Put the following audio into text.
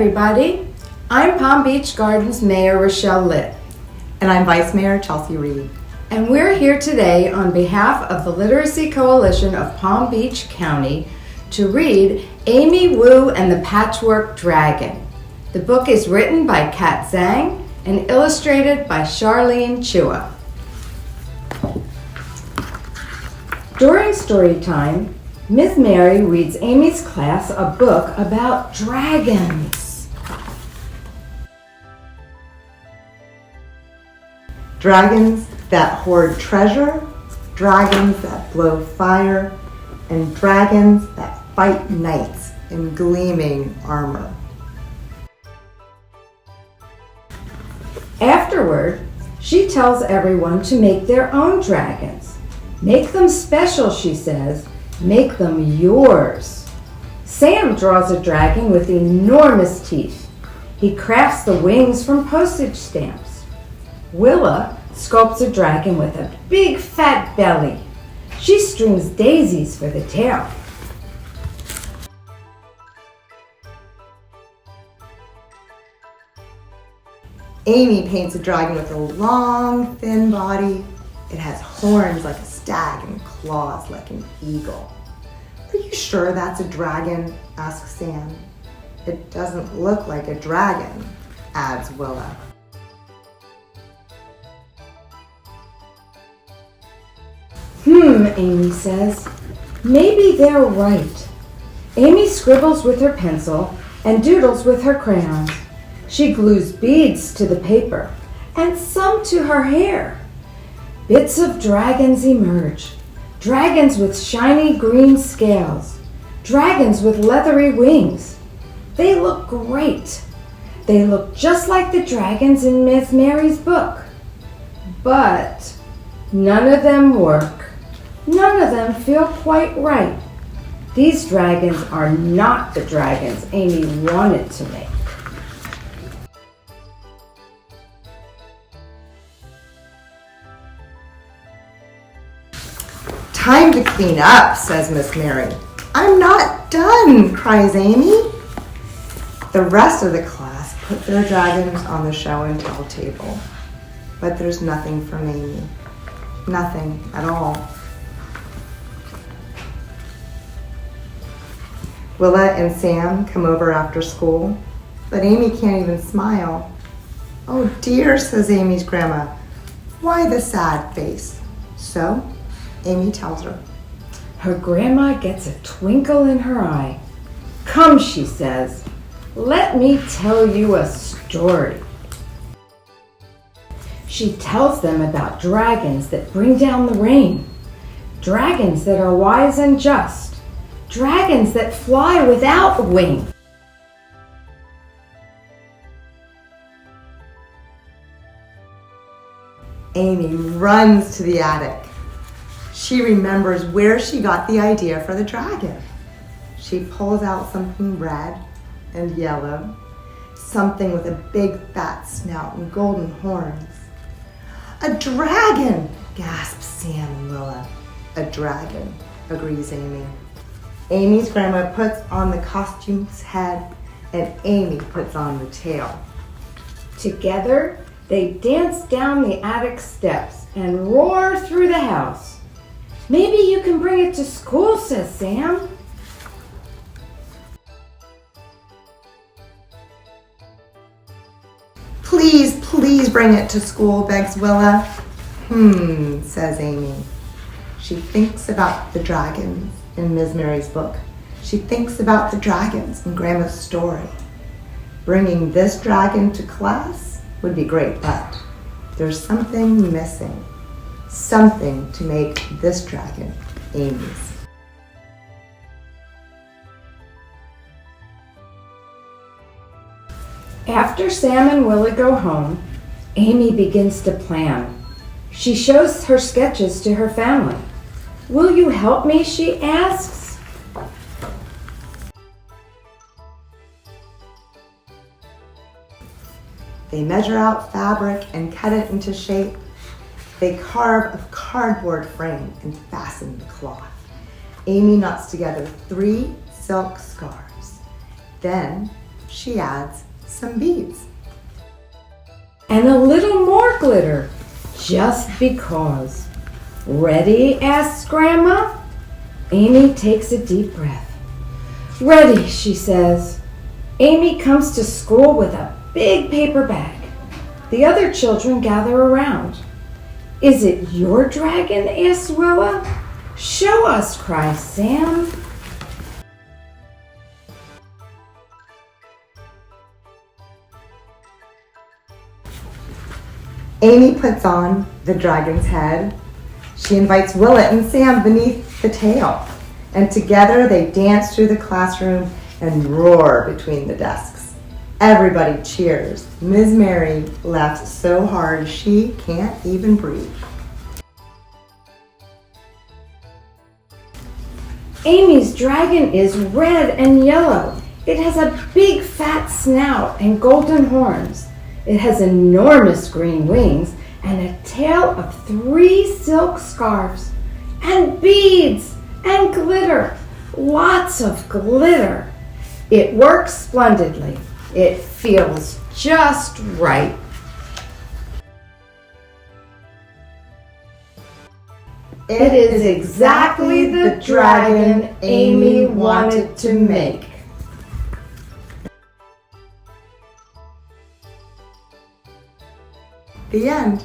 everybody. I'm Palm Beach Gardens Mayor Rochelle Litt. And I'm Vice Mayor Chelsea Reed. And we're here today on behalf of the Literacy Coalition of Palm Beach County to read Amy Wu and the Patchwork Dragon. The book is written by Kat Zhang and illustrated by Charlene Chua. During story time, Ms. Mary reads Amy's class a book about dragons. Dragons that hoard treasure, dragons that blow fire, and dragons that fight knights in gleaming armor. Afterward, she tells everyone to make their own dragons. Make them special, she says. Make them yours. Sam draws a dragon with enormous teeth. He crafts the wings from postage stamps. Willa sculpts a dragon with a big fat belly. She strings daisies for the tail. Amy paints a dragon with a long, thin body. It has horns like a stag and claws like an eagle. Are you sure that's a dragon? Asks Sam. It doesn't look like a dragon, adds Willa. Amy says. Maybe they're right. Amy scribbles with her pencil and doodles with her crayons. She glues beads to the paper and some to her hair. Bits of dragons emerge. Dragons with shiny green scales. Dragons with leathery wings. They look great. They look just like the dragons in Miss Mary's book. But none of them work. None of them feel quite right. These dragons are not the dragons Amy wanted to make. Time to clean up, says Miss Mary. I'm not done, cries Amy. The rest of the class put their dragons on the show and tell table. But there's nothing from Amy. Nothing at all. Willa and Sam come over after school, but Amy can't even smile. Oh dear, says Amy's grandma. Why the sad face? So Amy tells her. Her grandma gets a twinkle in her eye. Come, she says, let me tell you a story. She tells them about dragons that bring down the rain, dragons that are wise and just, dragons that fly without wings. Amy runs to the attic. She remembers where she got the idea for the dragon. She pulls out something red and yellow, something with a big fat snout and golden horns. A dragon, gasps Sam and Willa. A dragon, agrees Amy. Amy's grandma puts on the costume's head and Amy puts on the tail. Together, they dance down the attic steps and roar through the house. Maybe you can bring it to school, says Sam. Please, please bring it to school, begs Willa. Says Amy. She thinks about the dragons in Ms. Mary's book. She thinks about the dragons in Grandma's story. Bringing this dragon to class would be great, but there's something missing. Something to make this dragon Amy's. After Sam and Willa go home, Amy begins to plan. She shows her sketches to her family. Will you help me, she asks. They measure out fabric and cut it into shape. They carve a cardboard frame and fasten the cloth. Amy knots together 3 silk scarves. Then she adds some beads. And a little more glitter, just because. Ready? Asks Grandma. Amy takes a deep breath. Ready, she says. Amy comes to school with a big paper bag. The other children gather around. Is it your dragon? Asks Willa. Show us, cries Sam. Amy puts on the dragon's head. She invites Willa and Sam beneath the tail, and together they dance through the classroom and roar between the desks. Everybody cheers. Ms. Mary laughs so hard she can't even breathe. Amy's dragon is red and yellow. It has a big fat snout and golden horns. It has enormous green wings and a tail of 3 silk scarves and beads and glitter. Lots of glitter. It works splendidly. It feels just right. It is exactly the dragon Amy wanted to make. The end.